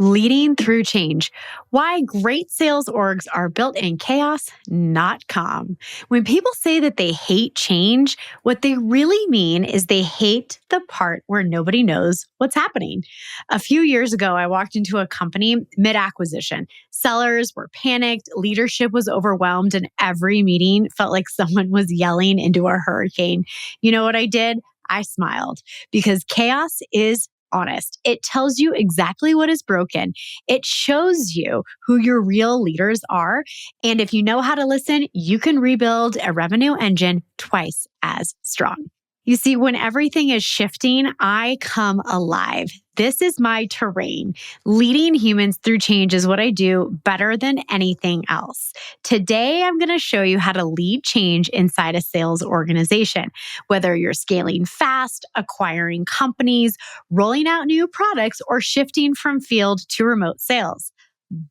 Leading through change. Why great sales orgs are built in chaos, not calm. When people say that they hate change, what they really mean is they hate the part where nobody knows what's happening. A few years ago, I walked into a company mid-acquisition. Sellers were panicked, leadership was overwhelmed, and every meeting felt like someone was yelling into a hurricane. You know what I did? I smiled because chaos is honest. It tells you exactly what is broken. It shows you who your real leaders are. And if you know how to listen, you can rebuild a revenue engine twice as strong. You see, when everything is shifting, I come alive. This is my terrain. Leading humans through change is what I do better than anything else. Today, I'm going to show you how to lead change inside a sales organization. Whether you're scaling fast, acquiring companies, rolling out new products, or shifting from field to remote sales.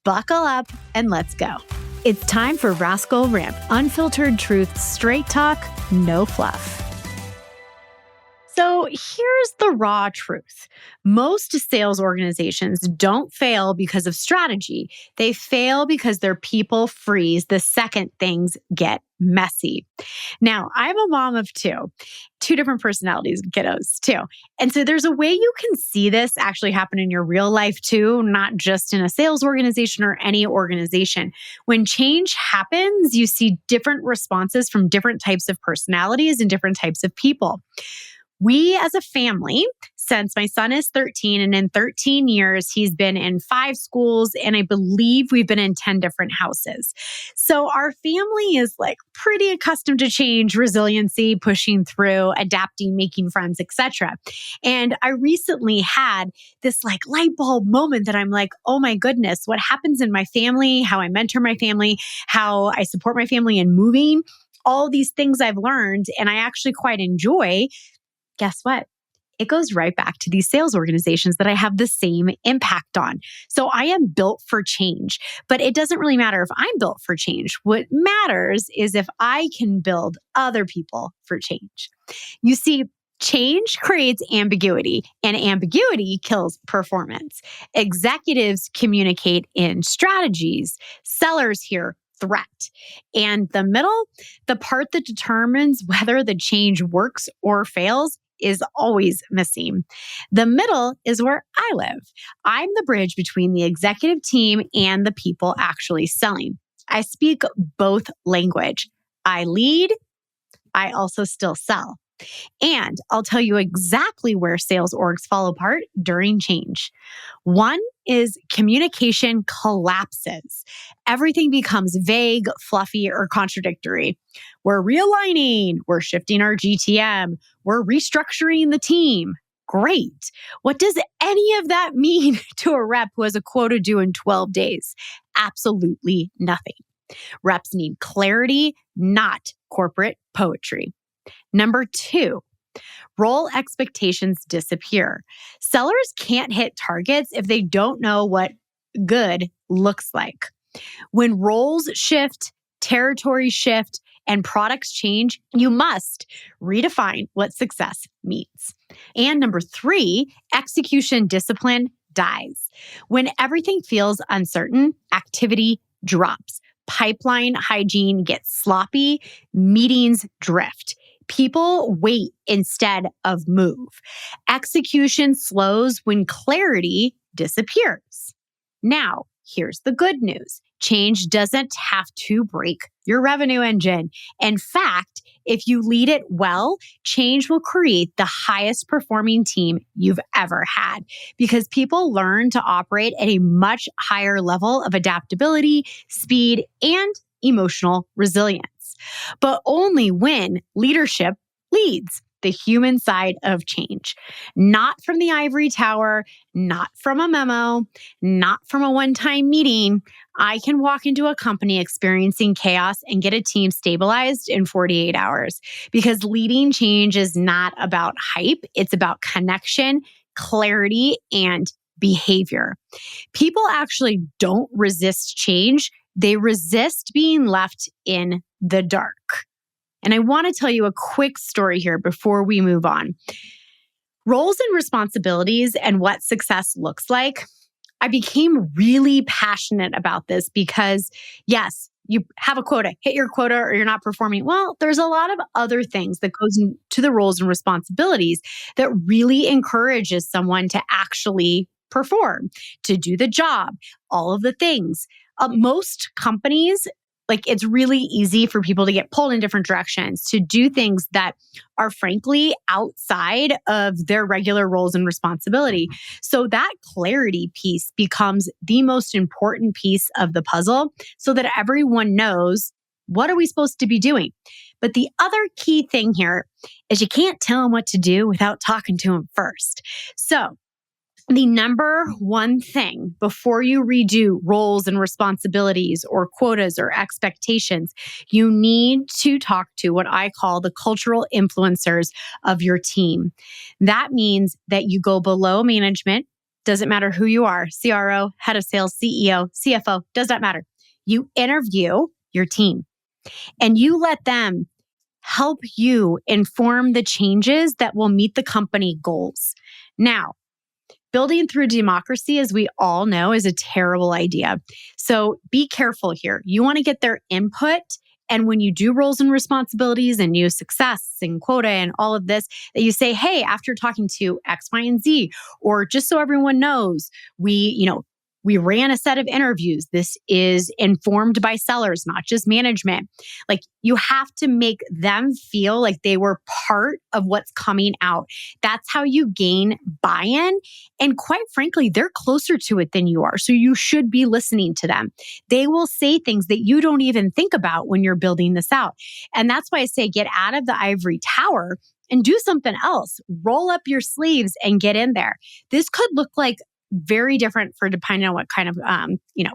Buckle up and let's go. It's time for Rascal Ramp, unfiltered truth, straight talk, no fluff. So here's the raw truth. Most sales organizations don't fail because of strategy. They fail because their people freeze the second things get messy. Now, I'm a mom of two different personalities, kiddos too. And so there's a way you can see this actually happen in your real life too, not just in a sales organization or any organization. When change happens, you see different responses from different types of personalities and different types of people. We as a family, since my son is 13 and in 13 years, he's been in 5 schools and I believe we've been in 10 different houses. So our family is like pretty accustomed to change, resiliency, pushing through, adapting, making friends, etc. And I recently had this like light bulb moment that I'm like, oh my goodness, what happens in my family, how I mentor my family, how I support my family in moving, all these things I've learned and I actually quite enjoy. Guess what? It goes right back to these sales organizations that I have the same impact on. So I am built for change, but it doesn't really matter if I'm built for change. What matters is if I can build other people for change. You see, change creates ambiguity, and ambiguity kills performance. Executives communicate in strategies. Sellers hear threat. And the middle, the part that determines whether the change works or fails, is always missing. The middle is where I live. I'm the bridge between the executive team and the people actually selling. I speak both language. I lead, I also still sell. And I'll tell you exactly where sales orgs fall apart during change. One is communication collapses. Everything becomes vague, fluffy, or contradictory. We're realigning. We're shifting our GTM. We're restructuring the team. Great. What does any of that mean to a rep who has a quota due in 12 days? Absolutely nothing. Reps need clarity, not corporate poetry. Number 2, role expectations disappear. Sellers can't hit targets if they don't know what good looks like. When roles shift, territories shift, and products change, you must redefine what success means. And number 3, execution discipline dies. When everything feels uncertain, activity drops. Pipeline hygiene gets sloppy, meetings drift. People wait instead of move. Execution slows when clarity disappears. Now, here's the good news. Change doesn't have to break your revenue engine. In fact, if you lead it well, change will create the highest performing team you've ever had because people learn to operate at a much higher level of adaptability, speed, and emotional resilience. But only when leadership leads the human side of change. Not from the ivory tower, not from a memo, not from a one-time meeting. I can walk into a company experiencing chaos and get a team stabilized in 48 hours because leading change is not about hype. It's about connection, clarity, and behavior. People actually don't resist change. They resist being left in the dark. And I want to tell you a quick story here before we move on. Roles and responsibilities and what success looks like I became really passionate about this because, yes, you have a quota, hit your quota or you're not performing. Well, there's a lot of other things that goes into the roles and responsibilities that really encourages someone to actually perform, to do the job, all of the things. Most companies, like it's really easy for people to get pulled in different directions, to do things that are frankly outside of their regular roles and responsibility. So that clarity piece becomes the most important piece of the puzzle so that everyone knows what are we supposed to be doing. But the other key thing here is you can't tell them what to do without talking to them first. So the number one thing before you redo roles and responsibilities or quotas or expectations, you need to talk to what I call the cultural influencers of your team. That means that you go below management, doesn't matter who you are, CRO, head of sales, CEO, CFO, does not matter. You interview your team and you let them help you inform the changes that will meet the company goals. Now, building through democracy, as we all know, is a terrible idea. So be careful here. You want to get their input. And when you do roles and responsibilities and new success and quota and all of this, that you say, hey, after talking to X, Y, and Z, or just so everyone knows, we ran a set of interviews. This is informed by sellers, not just management. Like you have to make them feel like they were part of what's coming out. That's how you gain buy-in. And quite frankly, they're closer to it than you are. So you should be listening to them. They will say things that you don't even think about when you're building this out. And that's why I say get out of the ivory tower and do something else. Roll up your sleeves and get in there. This could look like very different for depending on what kind of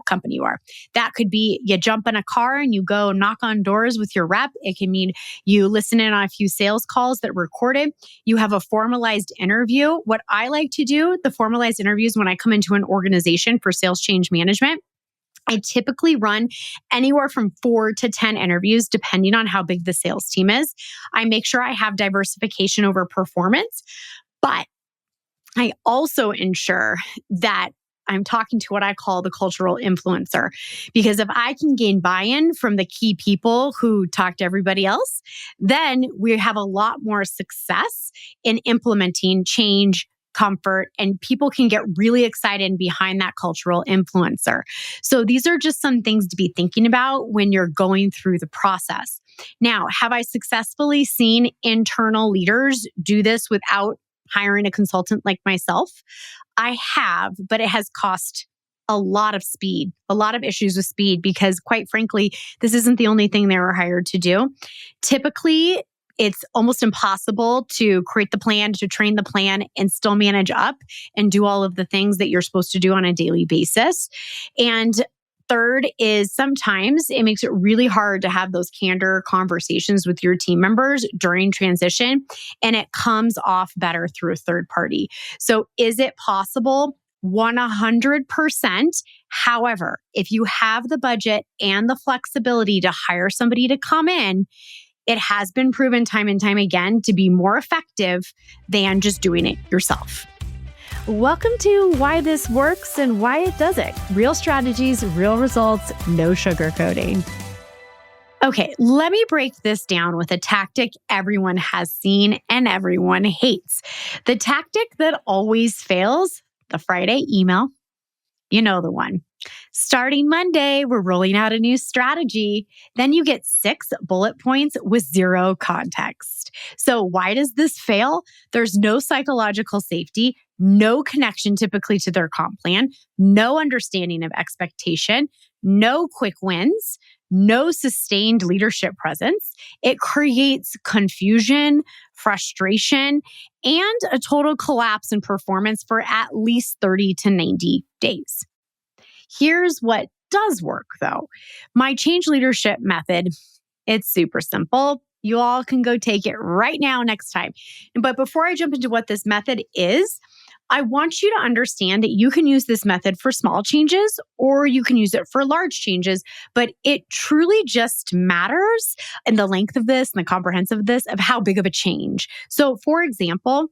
company you are. That could be you jump in a car and you go knock on doors with your rep. It can mean you listen in on a few sales calls that are recorded. You have a formalized interview. What I like to do, the formalized interviews when I come into an organization for sales change management, I typically run anywhere from 4 to 10 interviews, depending on how big the sales team is. I make sure I have diversification over performance, but I also ensure that I'm talking to what I call the cultural influencer, because if I can gain buy-in from the key people who talk to everybody else, then we have a lot more success in implementing change, comfort, and people can get really excited behind that cultural influencer. So these are just some things to be thinking about when you're going through the process. Now, have I successfully seen internal leaders do this without hiring a consultant like myself? I have, but it has cost a lot of speed, a lot of issues with speed, because quite frankly, this isn't the only thing they were hired to do. Typically, it's almost impossible to create the plan, to train the plan, and still manage up and do all of the things that you're supposed to do on a daily basis. And third is sometimes it makes it really hard to have those candor conversations with your team members during transition, and it comes off better through a third party. So is it possible? 100%. However, if you have the budget and the flexibility to hire somebody to come in, it has been proven time and time again to be more effective than just doing it yourself. Welcome to Why This Works and Why It Doesn't. Real strategies, real results, no sugarcoating. Okay, let me break this down with a tactic everyone has seen and everyone hates. The tactic that always fails, the Friday email. You know the one. Starting Monday, we're rolling out a new strategy. Then you get 6 bullet points with 0 context. So why does this fail? There's no psychological safety, no connection typically to their comp plan, no understanding of expectation, no quick wins, no sustained leadership presence. It creates confusion, frustration, and a total collapse in performance for at least 30 to 90 days. Here's what does work, though. My change leadership method, it's super simple. You all can go take it right now next time. But before I jump into what this method is, I want you to understand that you can use this method for small changes or you can use it for large changes, but it truly just matters in the length of this and the comprehensive of this of how big of a change. So for example,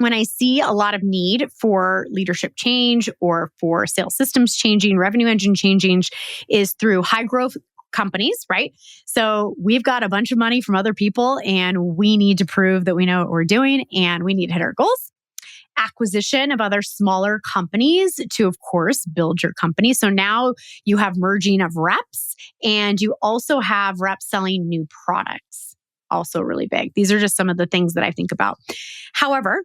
when I see a lot of need for leadership change or for sales systems changing, revenue engine changing, is through high growth companies, right? So we've got a bunch of money from other people and we need to prove that we know what we're doing and we need to hit our goals. Acquisition of other smaller companies to, of course, build your company. So now you have merging of reps and you also have reps selling new products. Also really big. These are just some of the things that I think about. However,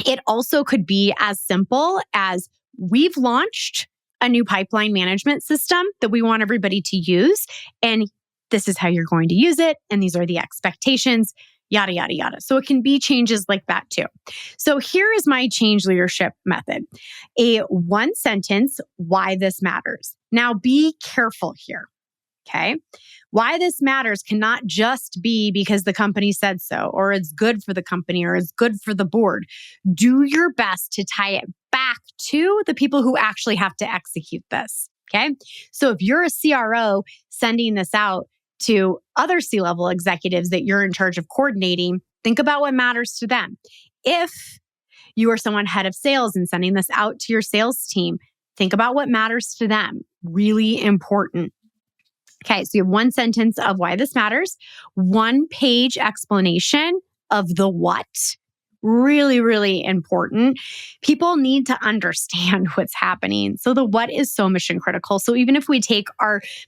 it also could be as simple as we've launched a new pipeline management system that we want everybody to use. And this is how you're going to use it. And these are the expectations, yada, yada, yada. So it can be changes like that too. So here is my change leadership method. A one sentence, why this matters. Now be careful here. Okay. Why this matters cannot just be because the company said so, or it's good for the company, or it's good for the board. Do your best to tie it back to the people who actually have to execute this. Okay. So if you're a CRO sending this out to other C-level executives that you're in charge of coordinating, think about what matters to them. If you are someone head of sales and sending this out to your sales team, think about what matters to them. Really important. Okay, so you have one sentence of why this matters, one page explanation of the what. Really, really important. People need to understand what's happening. So the what is so mission critical. So even if we take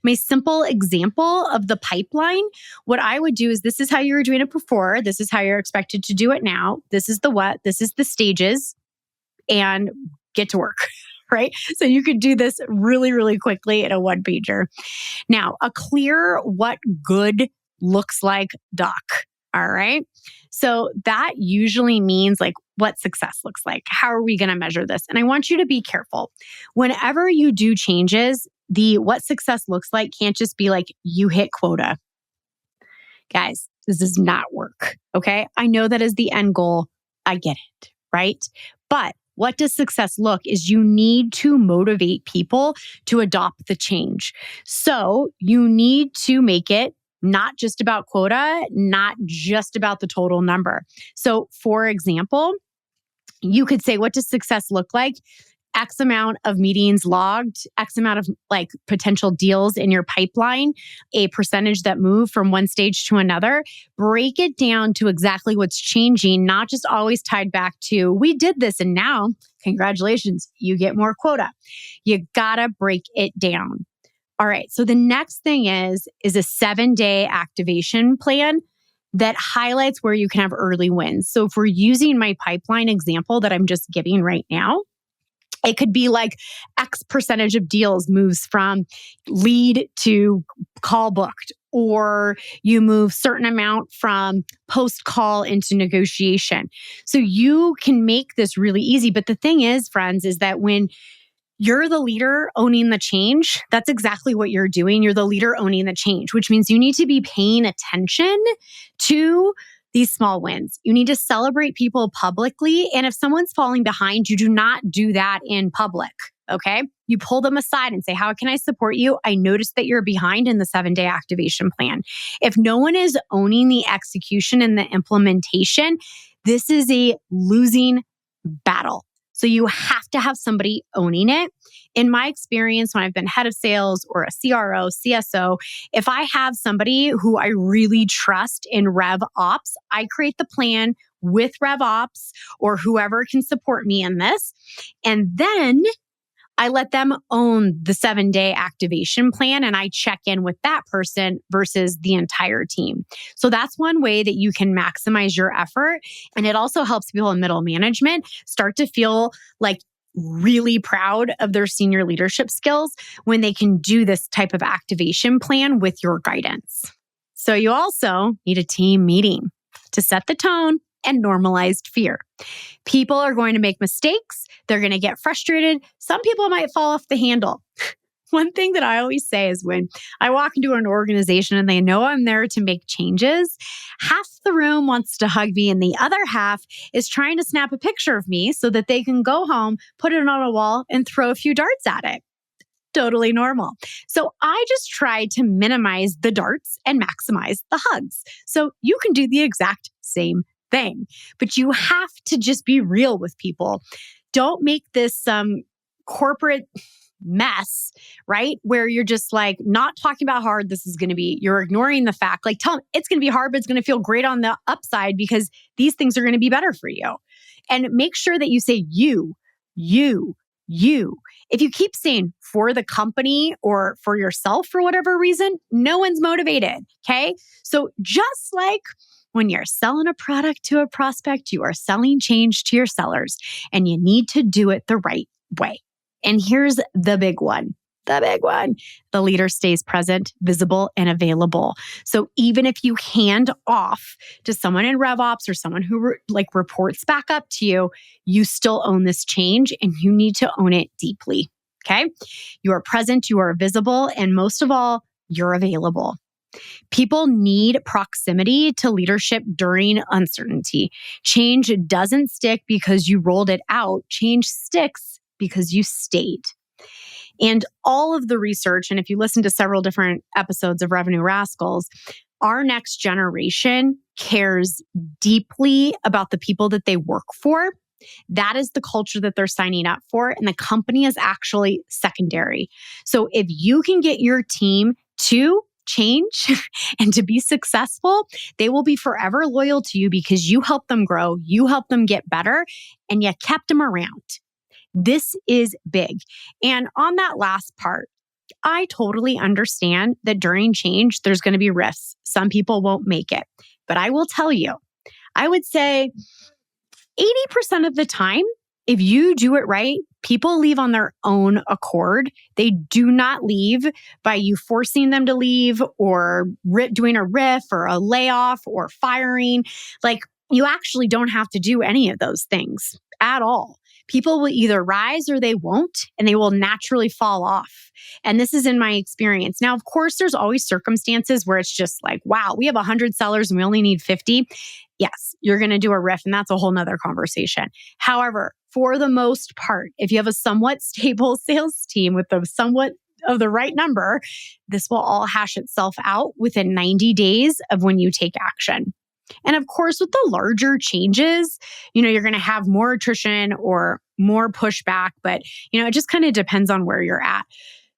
my simple example of the pipeline, what I would do is this is how you were doing it before. This is how you're expected to do it now. This is the what. This is the stages, and get to work. Right? So you could do this really, really quickly in a one pager. Now, a clear what good looks like doc. All right. So that usually means like what success looks like. How are we going to measure this? And I want you to be careful. Whenever you do changes, the what success looks like can't just be like you hit quota. Guys, this does not work. Okay. I know that is the end goal. I get it. Right. But what does success look is you need to motivate people to adopt the change. So you need to make it not just about quota, not just about the total number. So for example, you could say, what does success look like? X amount of meetings logged, X amount of like potential deals in your pipeline, a percentage that move from one stage to another. Break it down to exactly what's changing, not just always tied back to, we did this and now, congratulations, you get more quota. You gotta break it down. All right, so the next thing is a 7-day activation plan that highlights where you can have early wins. So if we're using my pipeline example that I'm just giving right now, it could be like X percentage of deals moves from lead to call booked, or you move certain amount from post call into negotiation. So you can make this really easy. But the thing is, friends, is that when you're the leader owning the change, that's exactly what you're doing. You're the leader owning the change, which means you need to be paying attention to these small wins. You need to celebrate people publicly. And if someone's falling behind, you do not do that in public. Okay. You pull them aside and say, how can I support you? I noticed that you're behind in the 7-day activation plan. If no one is owning the execution and the implementation, this is a losing battle. So you have to have somebody owning it. In my experience, when I've been head of sales or a CRO, CSO, if I have somebody who I really trust in Rev Ops, I create the plan with Rev Ops or whoever can support me in this. And then I let them own the 7-day activation plan and I check in with that person versus the entire team. So that's one way that you can maximize your effort. And it also helps people in middle management start to feel like really proud of their senior leadership skills when they can do this type of activation plan with your guidance. So you also need a team meeting to set the tone and normalized fear. People are going to make mistakes. They're going to get frustrated. Some people might fall off the handle. One thing that I always say is when I walk into an organization and they know I'm there to make changes, half the room wants to hug me and the other half is trying to snap a picture of me so that they can go home, put it on a wall, and throw a few darts at it. Totally normal. So I just try to minimize the darts and maximize the hugs. So you can do the exact same thing. But you have to just be real with people. Don't make this corporate mess, right? Where you're just like not talking about how hard this is going to be. You're ignoring the fact, like tell them it's going to be hard, but it's going to feel great on the upside because these things are going to be better for you. And make sure that you say you. If you keep saying for the company or for yourself for whatever reason, no one's motivated. Okay. So just like when you're selling a product to a prospect, you are selling change to your sellers, and you need to do it the right way. And here's the big one. The leader stays present, visible, and available. So even if you hand off to someone in RevOps or someone who reports back up to you, you still own this change and you need to own it deeply. Okay? You are present, you are visible, and most of all, you're available. People need proximity to leadership during uncertainty. Change doesn't stick because you rolled it out. Change sticks because you stayed. And all of the research, and if you listen to several different episodes of Revenue Rascals, our next generation cares deeply about the people that they work for. That is the culture that they're signing up for, and the company is actually secondary. So if you can get your team to change and to be successful, they will be forever loyal to you because you helped them grow, you helped them get better, and you kept them around. This is big. And on that last part, I totally understand that during change, there's going to be risks. Some people won't make it. But I will tell you, I would say 80% of the time, if you do it right, people leave on their own accord. They do not leave by you forcing them to leave or doing a riff or a layoff or firing. Like, you actually don't have to do any of those things at all. People will either rise or they won't, and they will naturally fall off. And this is in my experience. Now, of course, there's always circumstances where it's just like, wow, we have 100 sellers and we only need 50. Yes, you're going to do a riff, and that's a whole nother conversation. However, for the most part, if you have a somewhat stable sales team with the somewhat of the right number, this will all hash itself out within 90 days of when you take action. And of course, with the larger changes, you're going to have more attrition or more pushback, but, it just kind of depends on where you're at.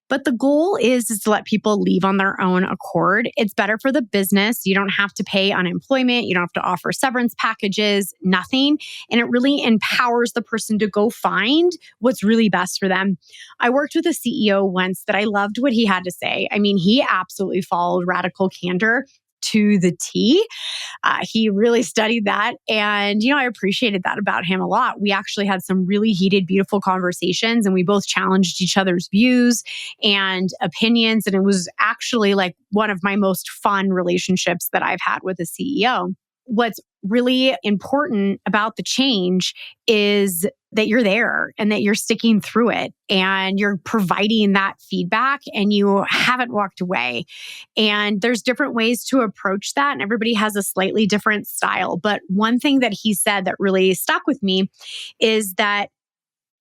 But the goal is to let people leave on their own accord. It's better for the business. You don't have to pay unemployment. You don't have to offer severance packages, nothing. And it really empowers the person to go find what's really best for them. I worked with a CEO once that I loved what he had to say. I mean, he absolutely followed radical candor to the T. He really studied that. And, I appreciated that about him a lot. We actually had some really heated, beautiful conversations, and we both challenged each other's views and opinions. And it was actually like one of my most fun relationships that I've had with a CEO. What's really important about the change is that you're there and that you're sticking through it and you're providing that feedback and you haven't walked away. And there's different ways to approach that, and everybody has a slightly different style. But one thing that he said that really stuck with me is that,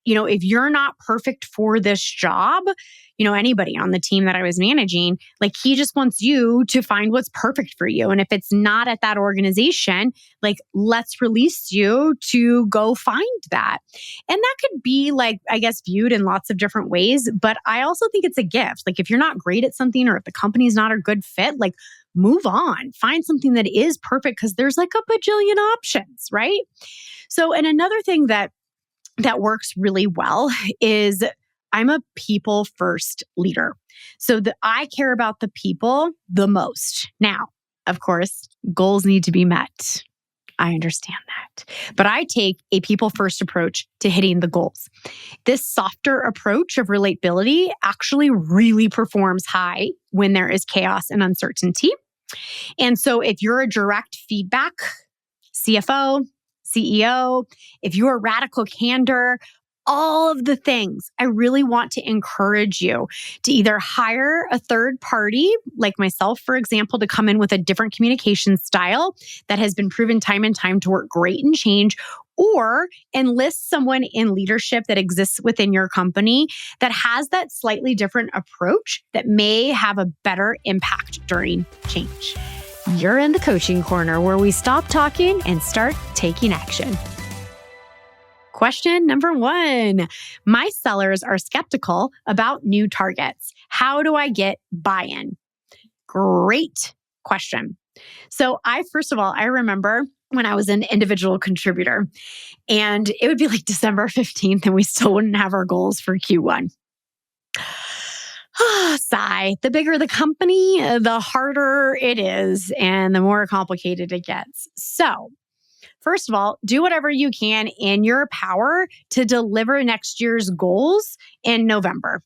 if you're not perfect for this job, anybody on the team that I was managing, like, he just wants you to find what's perfect for you. And if it's not at that organization, like, let's release you to go find that. And that could be viewed in lots of different ways. But I also think it's a gift. Like, if you're not great at something or if the company's not a good fit, like, move on, find something that is perfect because there's like a bajillion options, right? So, and another thing that works really well is I'm a people first leader. So that I care about the people the most. Now, of course, goals need to be met. I understand that. But I take a people first approach to hitting the goals. This softer approach of relatability actually really performs high when there is chaos and uncertainty. And so if you're a direct feedback CFO, CEO, if you're a radical candor, all of the things, I really want to encourage you to either hire a third party, like myself, for example, to come in with a different communication style that has been proven time and time to work great in change, or enlist someone in leadership that exists within your company that has that slightly different approach that may have a better impact during change. you're in the coaching corner where we stop talking and start taking action. Question number 1. My sellers are skeptical about new targets. How do I get buy-in? Great question. So first of all, I remember when I was an individual contributor and it would be like December 15th and we still wouldn't have our goals for Q1. Sigh. The bigger the company, the harder it is and the more complicated it gets. So first of all, do whatever you can in your power to deliver next year's goals in November.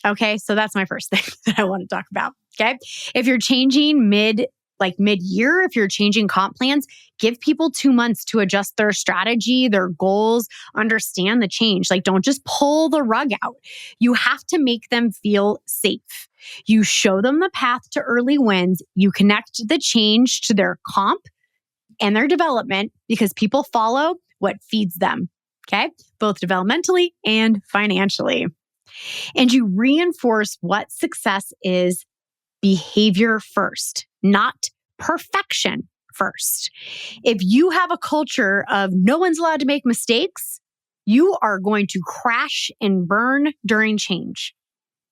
Okay, so that's my first thing that I want to talk about. Okay, if you're changing mid-year, if you're changing comp plans, give people 2 months to adjust their strategy, their goals, understand the change. Don't just pull the rug out. You have to make them feel safe. You show them the path to early wins. You connect the change to their comp and their development because people follow what feeds them, okay? Both developmentally and financially. And you reinforce what success is behavior first, not perfection first. If you have a culture of no one's allowed to make mistakes, you are going to crash and burn during change.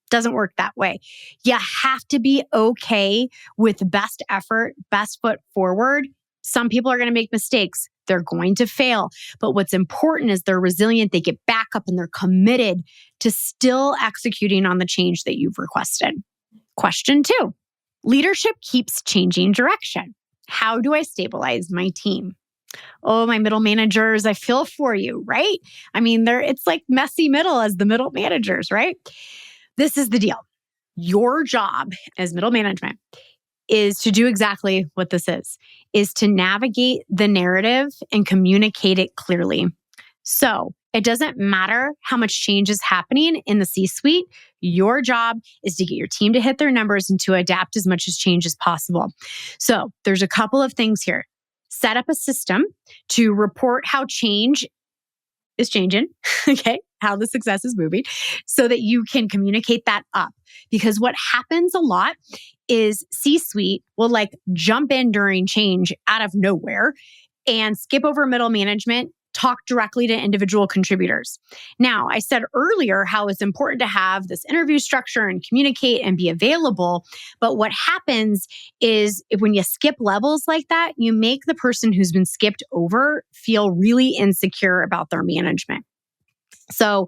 Doesn't work that way. You have to be okay with best effort, best foot forward. Some people are going to make mistakes. They're going to fail. But what's important is they're resilient. They get back up and they're committed to still executing on the change that you've requested. Question 2, leadership keeps changing direction. How do I stabilize my team? Oh, my middle managers, I feel for you, right? It's like messy middle as the middle managers, right? This is the deal. Your job as middle management is to do exactly what this is to navigate the narrative and communicate it clearly. So it doesn't matter how much change is happening in the C-suite. Your job is to get your team to hit their numbers and to adapt as much as change as possible. So there's a couple of things here. Set up a system to report how change is changing, okay? How the success is moving so that you can communicate that up. Because what happens a lot is C-suite will jump in during change out of nowhere and skip over middle management, talk directly to individual contributors. Now, I said earlier how it's important to have this interview structure and communicate and be available. But what happens is when you skip levels like that, you make the person who's been skipped over feel really insecure about their management. So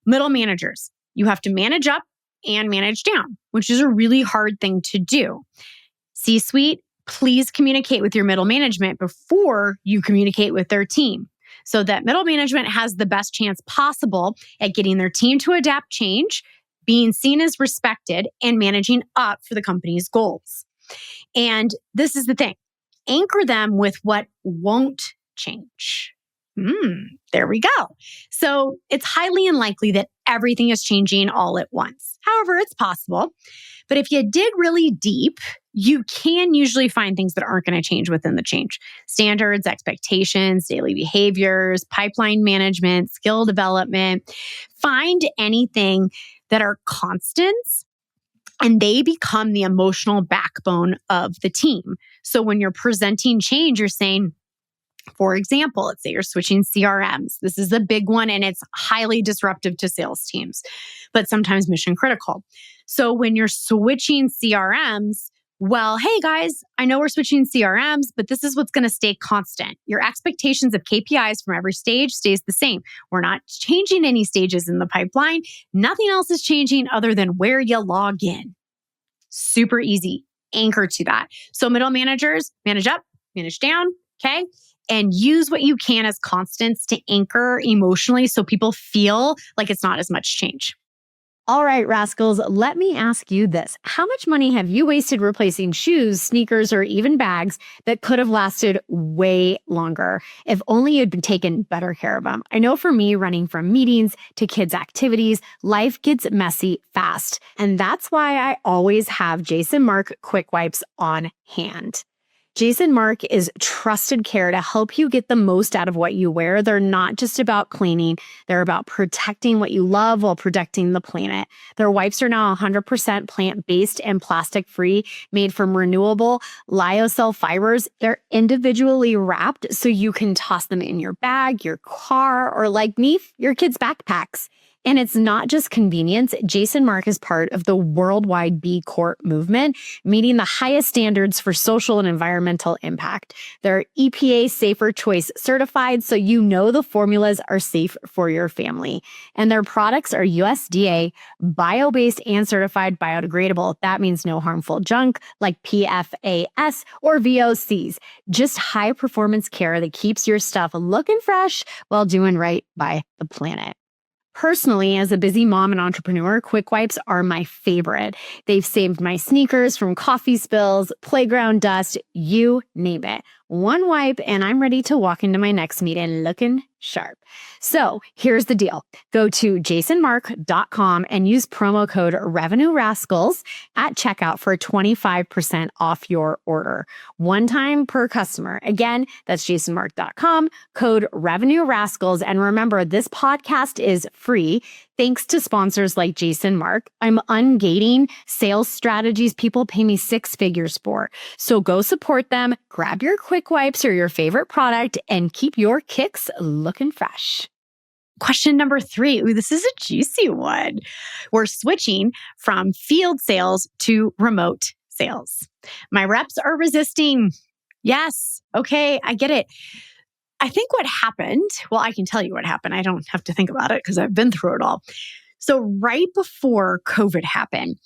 middle managers, you have to manage up and manage down, which is a really hard thing to do. C-suite, please communicate with your middle management before you communicate with their team so that middle management has the best chance possible at getting their team to adapt change, being seen as respected, and managing up for the company's goals. And this is the thing. Anchor them with what won't change. There we go. So it's highly unlikely that everything is changing all at once. However, it's possible. But if you dig really deep, you can usually find things that aren't going to change within the change. Standards, expectations, daily behaviors, pipeline management, skill development. Find anything that are constants and they become the emotional backbone of the team. So when you're presenting change, you're saying, for example, let's say you're switching CRMs. This is a big one and it's highly disruptive to sales teams, but sometimes mission critical. So when you're switching CRMs, well, hey guys, I know we're switching CRMs, but this is what's going to stay constant. Your expectations of KPIs from every stage stays the same. We're not changing any stages in the pipeline. Nothing else is changing other than where you log in. Super easy. Anchor to that. So middle managers, manage up, manage down, okay? And use what you can as constants to anchor emotionally so people feel like it's not as much change. All right, Rascals, let me ask you this. How much money have you wasted replacing shoes, sneakers, or even bags that could have lasted way longer if only you'd been taken better care of them? I know for me, running from meetings to kids' activities, life gets messy fast. And that's why I always have Jason Mark Quick Wipes on hand. Jason Mark is trusted care to help you get the most out of what you wear. They're not just about cleaning. They're about protecting what you love while protecting the planet. Their wipes are now 100% plant-based and plastic-free, made from renewable lyocell fibers. They're individually wrapped so you can toss them in your bag, your car, or like me, your kids' backpacks. And it's not just convenience. Jason Mark is part of the worldwide B Corp movement, meeting the highest standards for social and environmental impact. They're EPA Safer Choice certified, so you know the formulas are safe for your family. And their products are USDA, bio-based, and certified biodegradable. That means no harmful junk like PFAS or VOCs. Just high-performance care that keeps your stuff looking fresh while doing right by the planet. Personally, as a busy mom and entrepreneur, Quick Wipes are my favorite. They've saved my sneakers from coffee spills, playground dust, you name it. One wipe and I'm ready to walk into my next meeting looking sharp. So here's the deal. Go to jasonmark.com and use promo code Revenue Rascals at checkout for 25% off your order. One time per customer. Again, that's jasonmark.com, code Revenue Rascals. And remember, this podcast is free thanks to sponsors like Jason Mark. I'm ungating sales strategies people pay me six figures for. So go support them, grab your Quick Wipes or your favorite product, and keep your kicks looking fresh. Question number 3. Ooh, this is a juicy one. We're switching from field sales to remote sales. My reps are resisting. Yes. Okay. I get it. I think what happened, well, I can tell you what happened. I don't have to think about it because I've been through it all. So right before COVID happened,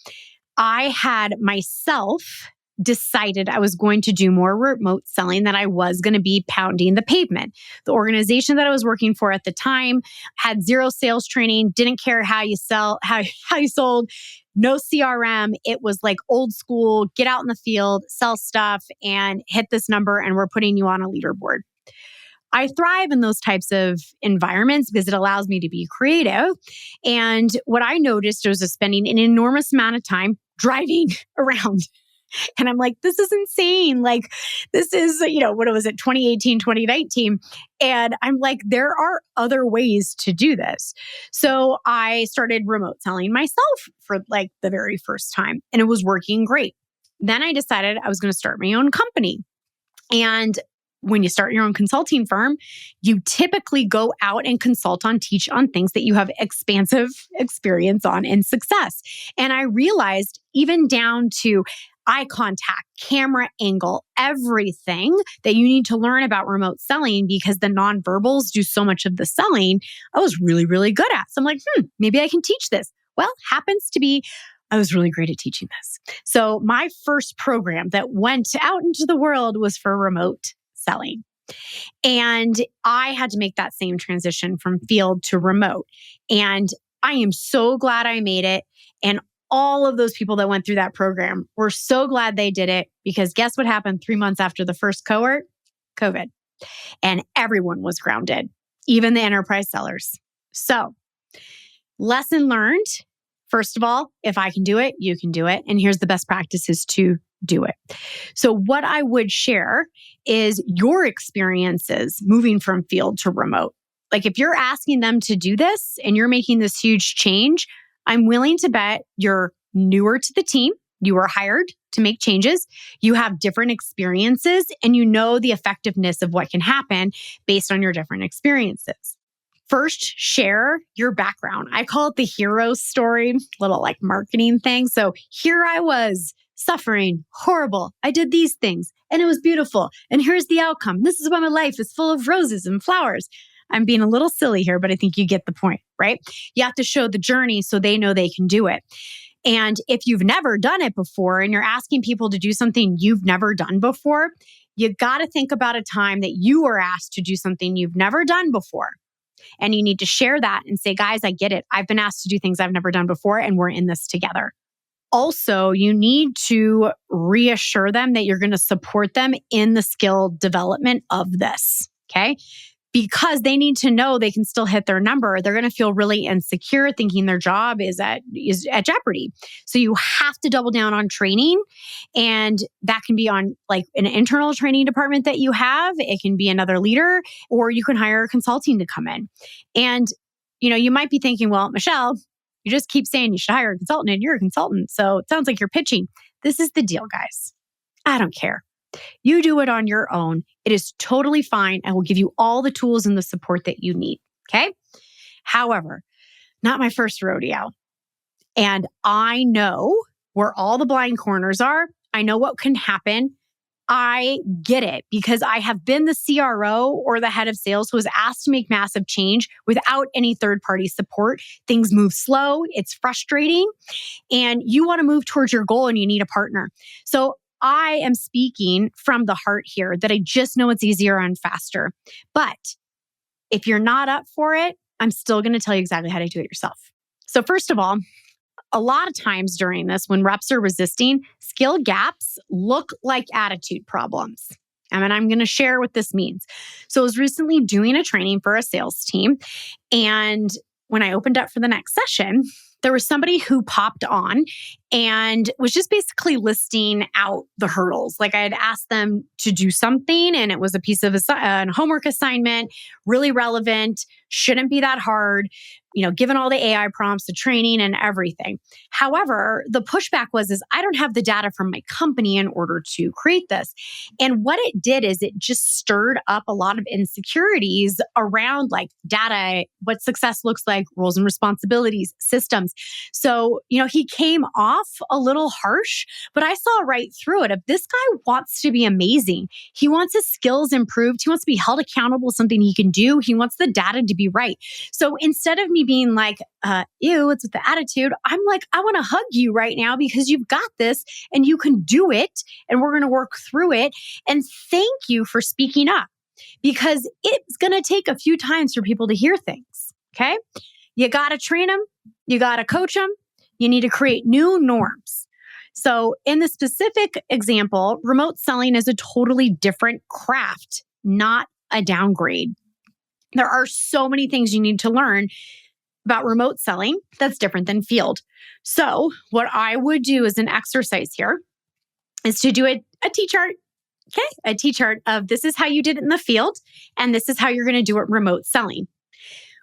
I had myself decided I was going to do more remote selling, that I was going to be pounding the pavement. The organization that I was working for at the time had zero sales training, didn't care how you sell, how you sold, no CRM. It was like old school, get out in the field, sell stuff and hit this number and we're putting you on a leaderboard. I thrive in those types of environments because it allows me to be creative. And what I noticed was just spending an enormous amount of time driving around. And I'm like, this is insane. Like, this is, what was it, 2018, 2019. And I'm like, there are other ways to do this. So I started remote selling myself for like the very first time, and it was working great. Then I decided I was going to start my own company. And when you start your own consulting firm, you typically go out and teach on things that you have expansive experience on and success. And I realized even down to eye contact, camera angle, everything that you need to learn about remote selling, because the nonverbals do so much of the selling, I was really, really good at. So I'm like, maybe I can teach this. Well, happens to be I was really great at teaching this. So my first program that went out into the world was for remote selling. And I had to make that same transition from field to remote. And I am so glad I made it. And all of those people that went through that program were so glad they did it, because guess what happened 3 months after the first cohort? COVID. And everyone was grounded, even the enterprise sellers. So, lesson learned. First of all, if I can do it, you can do it. And here's the best practices to do it. So what I would share is your experiences moving from field to remote. Like if you're asking them to do this and you're making this huge change, I'm willing to bet you're newer to the team. You were hired to make changes. You have different experiences and you know the effectiveness of what can happen based on your different experiences. First, share your background. I call it the hero story, little like marketing thing. So here I was suffering, horrible. I did these things and it was beautiful. And here's the outcome. This is why my life is full of roses and flowers. I'm being a little silly here, but I think you get the point, right? You have to show the journey so they know they can do it. And if you've never done it before and you're asking people to do something you've never done before, you got to think about a time that you were asked to do something you've never done before. And you need to share that and say, guys, I get it. I've been asked to do things I've never done before and we're in this together. Also, you need to reassure them that you're going to support them in the skill development of this. Okay. because they need to know they can still hit their number. They're going to feel really insecure thinking their job is at jeopardy. So you have to double down on training. And that can be on like an internal training department that you have. It can be another leader, or you can hire a consulting to come in. And, you might be thinking, well, Michelle, you just keep saying you should hire a consultant and you're a consultant. So it sounds like you're pitching. This is the deal, guys. I don't care. You do it on your own. It is totally fine. I will give you all the tools and the support that you need. Okay. However, not my first rodeo. And I know where all the blind corners are. I know what can happen. I get it because I have been the CRO or the head of sales who was asked to make massive change without any third-party support. Things move slow. It's frustrating. And you want to move towards your goal and you need a partner. So I am speaking from the heart here that I just know it's easier and faster. But if you're not up for it, I'm still going to tell you exactly how to do it yourself. So first of all, a lot of times during this, when reps are resisting, skill gaps look like attitude problems. And I'm going to share what this means. So I was recently doing a training for a sales team. And when I opened up for the next session, there was somebody who popped on and was just basically listing out the hurdles. Like I had asked them to do something and it was a piece of a homework assignment, really relevant, shouldn't be that hard, given all the AI prompts, the training and everything. However, the pushback is I don't have the data from my company in order to create this. And what it did is it just stirred up a lot of insecurities around like data, what success looks like, roles and responsibilities, systems. So, he came off a little harsh, but I saw right through it. If this guy wants to be amazing, he wants his skills improved, he wants to be held accountable, something he can do, he wants the data to be right. So instead of me being like, ew, it's with the attitude, I'm like, I want to hug you right now because you've got this and you can do it and we're going to work through it. And thank you for speaking up because it's going to take a few times for people to hear things. Okay. You got to train them. You got to coach them. You need to create new norms. So in the specific example, remote selling is a totally different craft, not a downgrade. There are so many things you need to learn about remote selling that's different than field. So what I would do as an exercise here is to do a T-chart. Okay, a T-chart of this is how you did it in the field and this is how you're going to do it remote selling.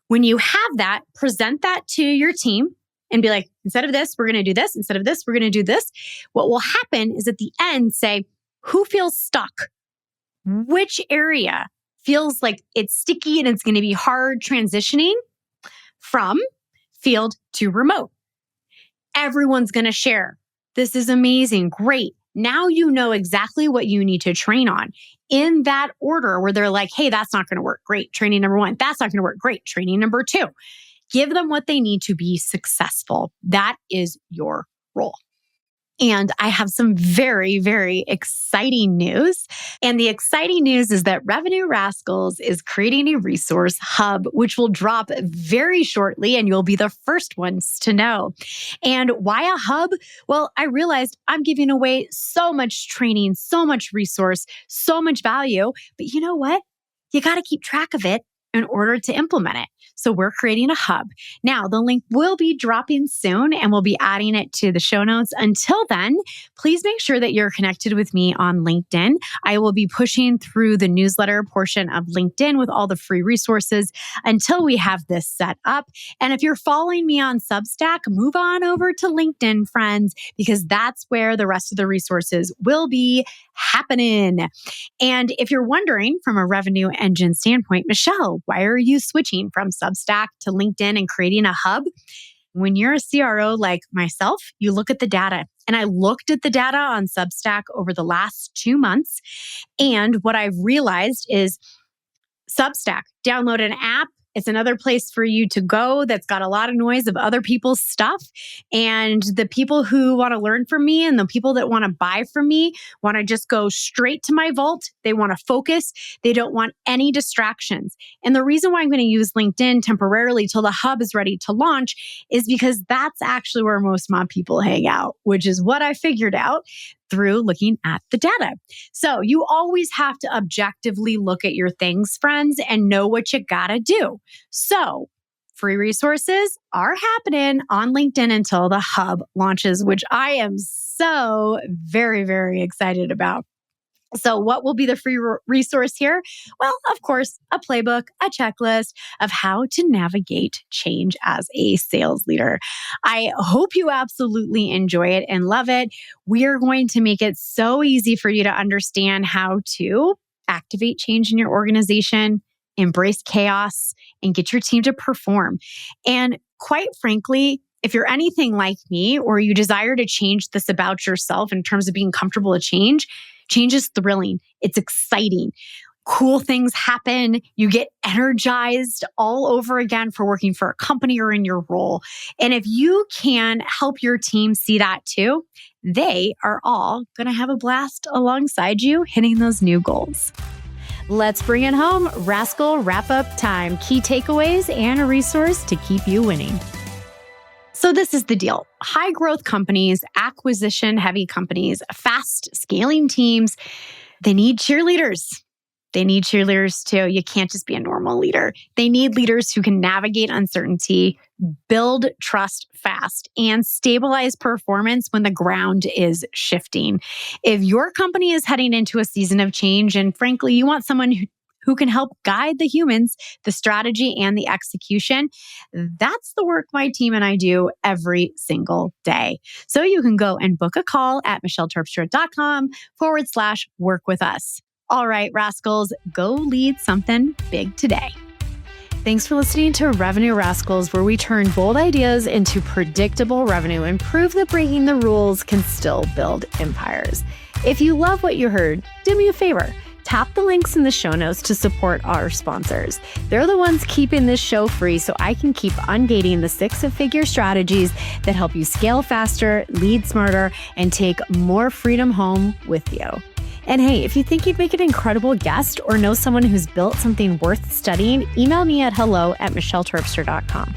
When you have that, present that to your team and be like, instead of this, we're going to do this. Instead of this, we're going to do this. What will happen is at the end, say, who feels stuck? Which area feels like it's sticky and it's going to be hard transitioning from field to remote? Everyone's going to share. This is amazing. Great. Now you know exactly what you need to train on in that order where they're like, hey, that's not going to work. Great. Training number 1. That's not going to work. Great. Training number 2. Give them what they need to be successful. That is your role. And I have some very, very exciting news. And the exciting news is that Revenue Rascals is creating a resource hub, which will drop very shortly, and you'll be the first ones to know. And why a hub? Well, I realized I'm giving away so much training, so much resource, so much value. But you know what? You got to keep track of it in order to implement it. So we're creating a hub. Now, the link will be dropping soon and we'll be adding it to the show notes. Until then, please make sure that you're connected with me on LinkedIn. I will be pushing through the newsletter portion of LinkedIn with all the free resources until we have this set up. And if you're following me on Substack, move on over to LinkedIn, friends, because that's where the rest of the resources will be happening. And if you're wondering from a revenue engine standpoint, Michelle, why are you switching from Substack to LinkedIn and creating a hub? When you're a CRO like myself, you look at the data. And I looked at the data on Substack over the last 2 months. And what I've realized is Substack, download an app. It's another place for you to go that's got a lot of noise of other people's stuff. And the people who want to learn from me and the people that want to buy from me want to just go straight to my vault. They want to focus. They don't want any distractions. And the reason why I'm going to use LinkedIn temporarily till the hub is ready to launch is because that's actually where most mob people hang out, which is what I figured out. through looking at the data. So you always have to objectively look at your things, friends, and know what you gotta do. So free resources are happening on LinkedIn until the Hub launches, which I am so very, very excited about. So what will be the free resource here? Well, of course, a playbook, a checklist of how to navigate change as a sales leader. I hope you absolutely enjoy it and love it. We are going to make it so easy for you to understand how to activate change in your organization, embrace chaos, and get your team to perform. And quite frankly, if you're anything like me, or you desire to change this about yourself in terms of being comfortable with change is thrilling. It's exciting. Cool things happen. You get energized all over again for working for a company or in your role. And if you can help your team see that too, they are all going to have a blast alongside you hitting those new goals. Let's bring it home. Rascal Wrap-Up time. Key takeaways and a resource to keep you winning. So this is the deal. High growth companies, acquisition heavy companies, fast scaling teams, they need cheerleaders. They need cheerleaders too. You can't just be a normal leader. They need leaders who can navigate uncertainty, build trust fast, and stabilize performance when the ground is shifting. If your company is heading into a season of change, and frankly, you want someone who can help guide the humans, the strategy, and the execution, that's the work my team and I do every single day. So you can go and book a call at michelleterpstra.com/work with us. All right, Rascals, go lead something big today. Thanks for listening to Revenue Rascals, where we turn bold ideas into predictable revenue and prove that breaking the rules can still build empires. If you love what you heard, do me a favor. Tap the links in the show notes to support our sponsors. They're the ones keeping this show free so I can keep ungating the six-figure strategies that help you scale faster, lead smarter, and take more freedom home with you. And hey, if you think you'd make an incredible guest or know someone who's built something worth studying, email me at hello@michelleterpstra.com.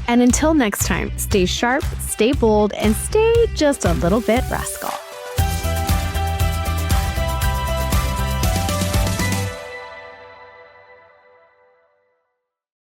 And until next time, stay sharp, stay bold, and stay just a little bit rascal.